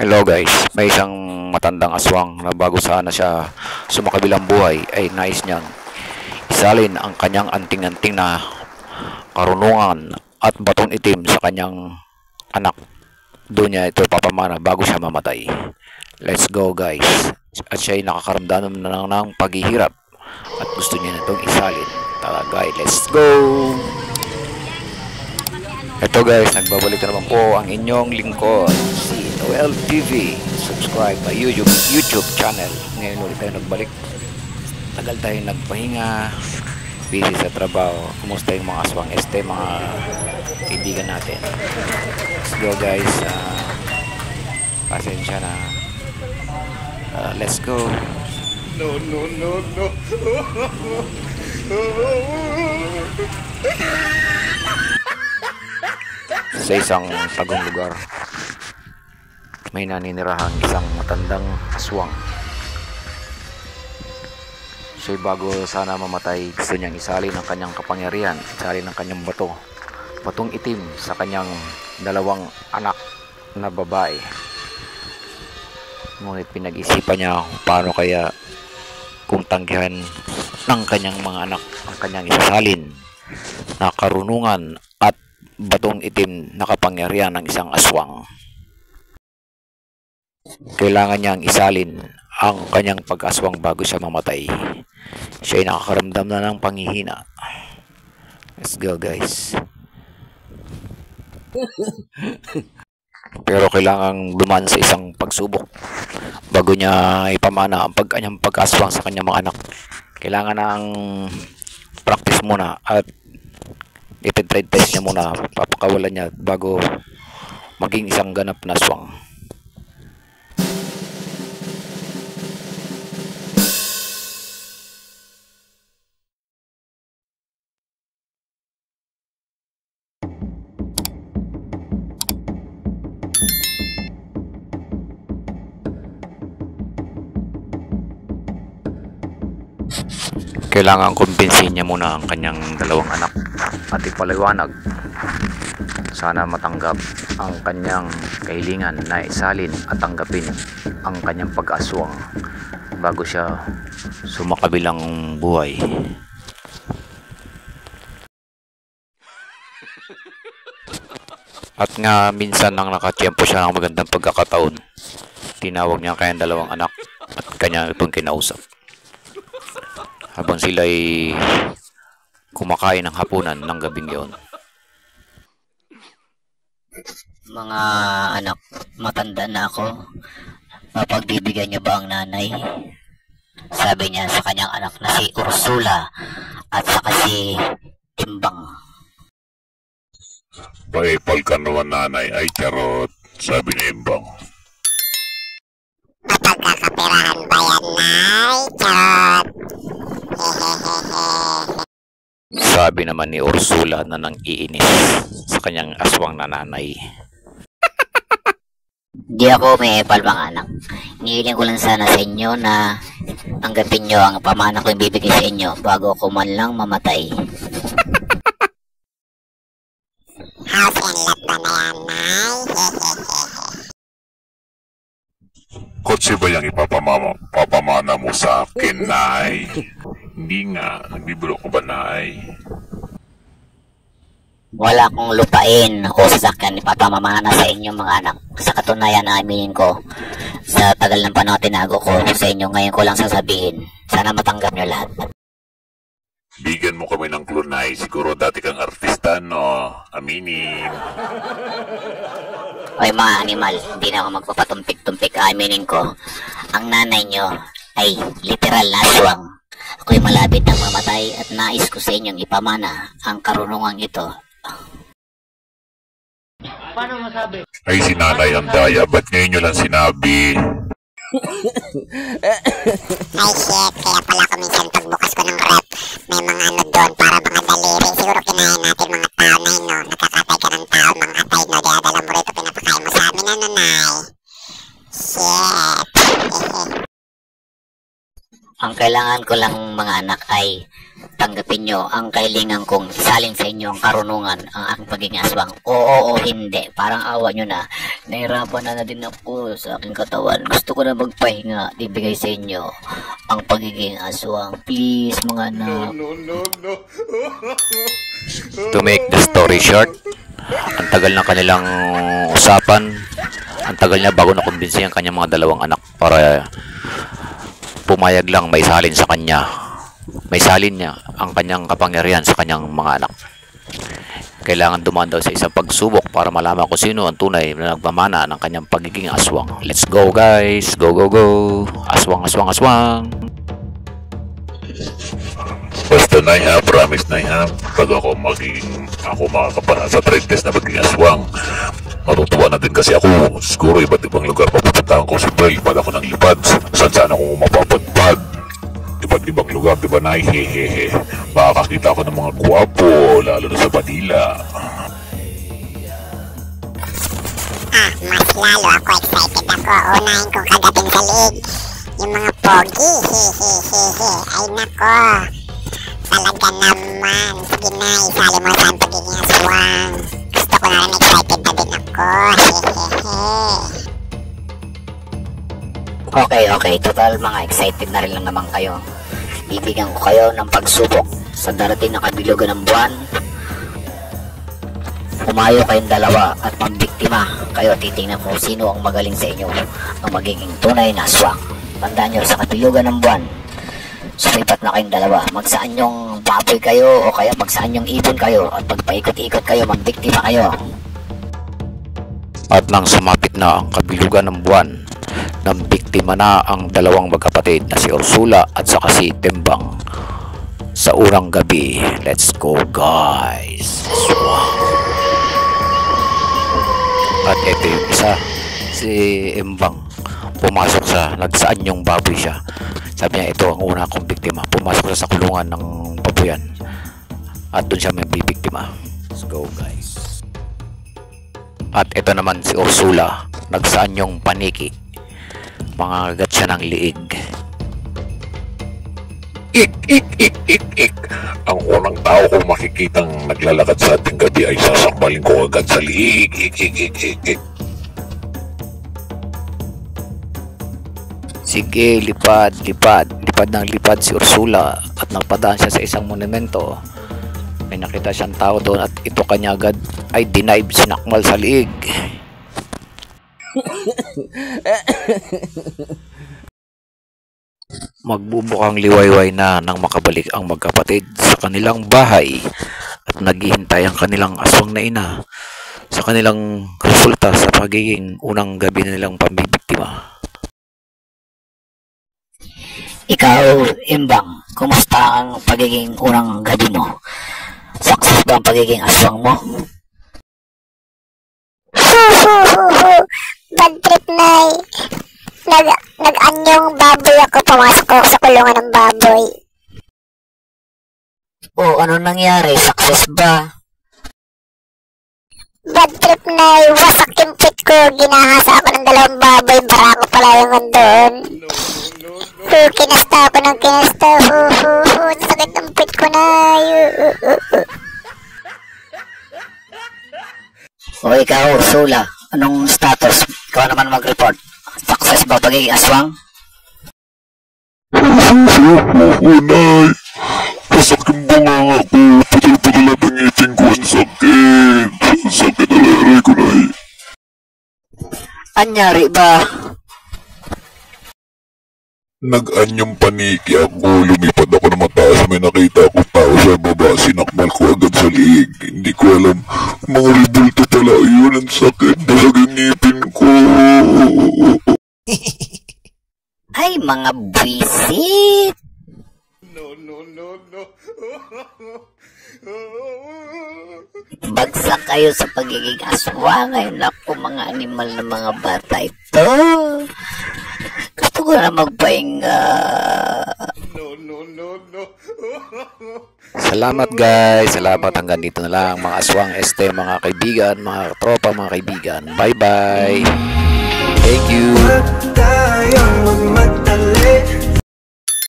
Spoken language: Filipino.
Hello guys, may isang matandang aswang na bago sana siya sumakabilang buhay ay nais niyang isalin ang kanyang anting-anting na karunungan at batong itim sa kanyang anak. Doon niya ito papamana bago siya mamatay. Let's go guys. At siya ay nakakaramdam na ng paghihirap at gusto niya na itong isalin. Tara guys, let's go! Ito guys, nagbabalik na naman po ang inyong lingkod, si Noel TV. Subscribe my YouTube channel. Ngayon ulit tayo nagbalik. Tagal tayo nagpahinga, busy sa trabaho. Kumusta yung mga aswang mga kaibigan natin? Let's go guys. Pasensya na. Let's go. No. Sa isang tagong lugar, may naninirahang isang matandang aswang. Siya'y bago sana mamatay, gusto niyang isalin ang kanyang kapangyarihan, isalin ang kanyang batong itim sa kanyang dalawang anak na babae. Ngunit pinag-isipan niya kung paano kaya kung tanggihan ng kanyang mga anak ang kanyang isasalin na karunungan at batong itim na kapangyarihan ng isang aswang. Kailangan niyang isalin ang kanyang pag-aswang bago siya mamatay. Siya ay nakakaramdam na ng panghihina. Let's go guys. Pero kailangan dumaan sa isang pagsubok bago niya ipamana ang kanyang pag-aswang sa kanyang mga anak. Kailangan ng practice muna at i-trade test niya muna, papakawalan niya bago maging isang ganap na aswang. Kailangan kumbinsihin niya muna ang kanyang dalawang anak at ipaliwanag. Sana matanggap ang kanyang kahilingan na isalin at tanggapin ang kanyang pag-aswang bago siya sumakabilang buhay. At nga minsan nang nakatiyempo siya ng magandang pagkakataon, tinawag niya ang kanyang dalawang anak at kanyang itong kinausap. Habang sila ay kumakain ng hapunan ng gabing iyon. Mga anak, matanda na ako. Mapagbibigyan niyo ba ang nanay? Sabi niya sa kanyang anak na si Ursula at saka si Timbang. Paipal ka naman nanay, ay charot, sabi ni Imbang. Mapagkakapirahan ba yan, nay? Charot! Sabi naman ni Ursula na nang iinis sa kanyang aswang na nanay. Di ako may epal mga anak. Iniiling ko lang sana sa inyo na tanggapin nyo ang pamana ko yung bibigay sa inyo bago ako man lang mamatay. House and lot ba na yan, nay? Kotse ba yung papamana mo sa akin, nay? Hindi nga, nagbibiro ko ba, nay? Wala akong lupain o sasakyan ipapamamana sa inyong mga anak. Sa katunayan, aminin ko, sa tagal ng panahon tinago ko sa inyo, ngayon ko lang sasabihin. Sana matanggap nyo lahat. Bigyan mo kami ng clue, nay. Siguro dati kang artista, no? Aminin. Oy mga animal, hindi na ako magpapatumpik-tumpik. Aminin ko, ang nanay nyo ay literal na aswang. Ako'y malapit ng mamatay at nais ko sa inyong ipamana ang karunungan ito. Paano masabi? Ay, si nanay ang daya. Ba't ngayon nyo lang sinabi? Ay shit, kaya pala ko minsan pagbukas ko ng rep, may mga ano doon para mga daliri. Siguro kinain natin mga tao na yun, no? Nagkakatay ka ng tao, mga atay, no? Dinadala mo rito, pinapakain mo sa amin, ano, nay? Shit. Ang kailangan ko lang mga anak ay tanggapin nyo ang kailingan kong isalin sa inyo ang karunungan ang aking pagiging aswang? Oo o hindi? Parang awa nyo na. Nahirapan na din ako sa aking katawan. Gusto ko na magpahinga. Ibigay sa inyo ang pagiging aswang. Please, mga anak. To make the story short, ang tagal ng kanilang usapan, ang tagal niya bago nakumbinsi ang kanyang mga dalawang anak para pumayag lang may salin sa kanya. May salin niya ang kanyang kapangyarihan sa kanyang mga anak. Kailangan dumaan daw sa isang pagsubok para malaman kung sino ang tunay na nagmamana ng kanyang pagiging aswang. Let's go guys! Go go go! Aswang, aswang, aswang! Basta na ha, promise na ha. Pag ako makakapana sa trade test na maging aswang, matutuwa na din kasi ako. Siguro iba't ibang lugar mapupuntahan ko. Siyempre, lipad ako ng lipad. Saan sana ako mapapadpad? Iba't ibang lugar, diba na? Hehehe. Makakakita ako ng mga guwapo, lalo na sa Manila. Mas lalo ako excited ako. Unahin kong kagating sa league. Yung mga pogi, hehehehe. Ay nako. Talaga naman. Sige na, isali mo sa pagiging aswang. Gusto ko na rin, excited na din ako. Hehehe. Okay. Total mga excited na rin lang naman kayo. Bibigyan ko kayo ng pagsubok sa darating na kabilugan ng buwan. Umayo kayong dalawa at mambiktima. Kayo titingnan mo sino ang magaling sa inyo, ang magiging tunay na aswang. Tandaan nyo, sa kabilugan ng buwan, sumipat na kayong dalawa. Magsaan yung baboy kayo o kaya magsaan yung ibon kayo at pagpaikot-ikot kayo, mambiktima kayo. At nang sumapit na ang kabilugan ng buwan, nambiktima na ang dalawang magkapatid na si Ursula at saka si Timbang sa urang gabi. Let's go guys! At ito yung isa, si Imbang. Pumasok sa, nagsaan yung baboy siya. Sabi niya, ito ang una kong biktima. Pumasok siya sa kulungan ng baboyan. At doon siya may bibiktima. Let's go guys. At ito naman si Ursula. Nagsaan yung paniki. Mangagat siya ng liig. Ik. Ang unang tao kong makikitang naglalakad sa ating gabi ay sasakbalin ko agad sa liig. Ik. Sige, lipad ng lipad si Ursula at napadaan siya sa isang monumento. May nakita siyang tao doon at ito kanya agad ay dinive, sinakmal sa liig. Magbubukang liwayway na nang makabalik ang magkapatid sa kanilang bahay at naghihintay ang kanilang aswang na ina sa kanilang resulta sa pagiging unang gabi na nilang pambibiktima. Ikaw, Imbang, kumusta ang pagiging unang gabi mo? Success ba ang pagiging aswang mo? Bad trip, Nay. Nag-anyong baboy ako. Pumasok ako sa kulungan ng baboy. Ano nangyari? Success ba? Bad trip, Nay. Wasak yung pit ko. Ginahasa ako ng dalawang baboy. Barako pala yung andun. Kinasta ako ng kinasta. Sakit ng pit ko, Nay. O ikaw, Ursula, anong status? Ikaw naman mag-report. Success ba pagiging aswang? Nay. Pasak yung banga ko. Putul-putul na ang ngipin ko. Ang sakit. Ang sakit na laray ko, Nay. Anyari ba? Nag-anyong paniki ako. Lumipad ako na mataas. May nakita akong tao sa baba. Sinakmal ko agad sa liig. Hindi ko alam. Mga ribulto pala yun. Ang sakit. Basag ang ngipin ko. Ay, mga buwisit! Bagsak kayo sa pagiging aswang. Ay, naku, mga animal na mga bata ito. Gusto ko na magpahinga. Salamat guys, salamat, hanggang dito na lang mga aswang este, mga kaibigan, mga tropa, mga kaibigan. Bye bye. Thank you. Huwag tayong magmadali.